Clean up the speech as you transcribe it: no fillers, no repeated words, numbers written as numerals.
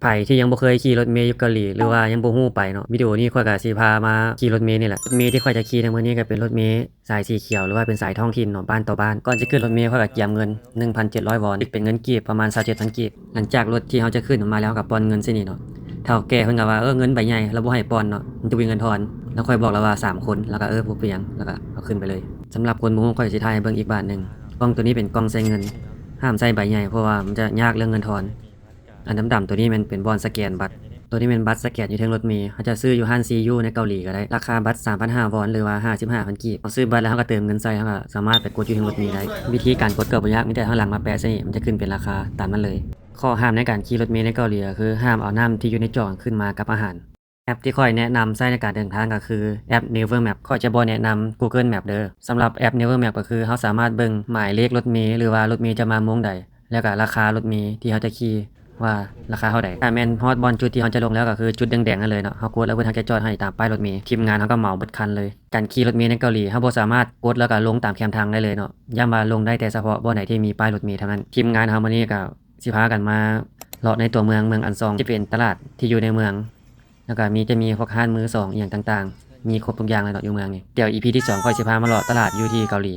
ไผที่ยังบ่เคยขี่รถเมล์อยู่เกาหลีหรือว่ายังบ่ฮู้ไปเนาะวิดีโอนี้ข้อยก็สิพามาขี่รถเมล์นี่แหละรถเมล์ที่ข้อยจะขี่ในมื้อนี้ก็เป็นรถเมล์สายสีเขียวหรือว่าเป็นสายท้องถิ่นเนาะบ้านต่อบ้านก่อนสิขึ้นรถเมล์ข้อยก็เตรียมเงิน 1,700 วอนคิดเป็นเงินกีบประมาณ27,000กีบหลังจากรถที่เฮาจะขึ้นมาแล้วก็ปอนเงินซินี่เนาะเฒ่าแก่เพิ่นก็ว่าเงินใบใหญ่เราบ่ให้ปอนเนาะมันจะมีเงินทอนแล้วค่อยบอกแล้วว่า3คนแล้วก็บ่เป็นหยังแล้วก็เอาขึ้นไปเลยสำหรับคนบ่ฮู้ข้อยสิถ่ายให้เบิ่งอีกบาทหนึงกล้องตัวนี้เป็นกล้องใส่เงินห้ามใส่ใบใหญ่เพราะว่ามันจะยากเรื่องเงินทอน อันดำๆตัวนี้มันเป็นบอนสแกนบัตรตัวนี้เป็นบัตรสแกนอยู่เทิงรถเมล์เขาจะซื้ออยู่ห้างซียูในเกาหลีก็ได้ราคาบัตร 3,500 วอนหรือว่า55,000กีบพอซื้อบัตรแล้วเขาก็เติมเงินใส่เขาก็สามารถไปกดอยู่เทิงรถเมล์ได้วิธีการกดก็บ่ยากมีแต่ข้างหลังมาแปะใส่มันจะขึ้นเป็นราคาตามนั้นเลยข้อห้ามในการขี่รถเมล์ในเกาหลีก็คือห้ามเอาน้ำที่อยู่ในจอขึ้นมากับอาหารแอปที่ค่อยแนะนำใช้ในการเดินทางก็คือแอป Naver Map ข้อยจะบ่แนะนำ Google Map เด้อสำหรับแอป Naver Map ก็คือเราสามารถเบิ่งหมายเลขรถเมล์หรือว่ารถเมล์จะมาโมงใดแล้วก็ราคารถเมล์ที่เราจะขี่ว่าราคาเท่าใดถ้าแม่นฮอดบอลจุดที่เราจะลงแล้วก็คือจุดแดงๆนั่นเลยเนาะเรากดแล้วเพิ่นจะจอดให้ตามป้ายรถเมล์ทีมงานเขาก็เหมาเบิดคันเลยการขี่รถเมล์ในเกาหลีเราบ่สามารถกดแล้วก็ลงตามแคมทางได้เลยเนาะย่ำว่าลงได้แต่เฉพาะบ่ไหนที่มีป้ายรถเมล์เท่านั้นทีมงานเฮามื้อนี้ก็สิพากันมาเลาะในตัวเมืองอันซองที่เป็นตลาดที่อยู่ในเมืองแล้วก็จะมีพวกร้านมือสองอีหยังต่างๆมีครบทุกอย่างเลยเนาะอยู่เมืองนี้เดี๋ยว EP ที่2ค่อยสิพามาเลาะตลาดอยู่ที่เกาหลี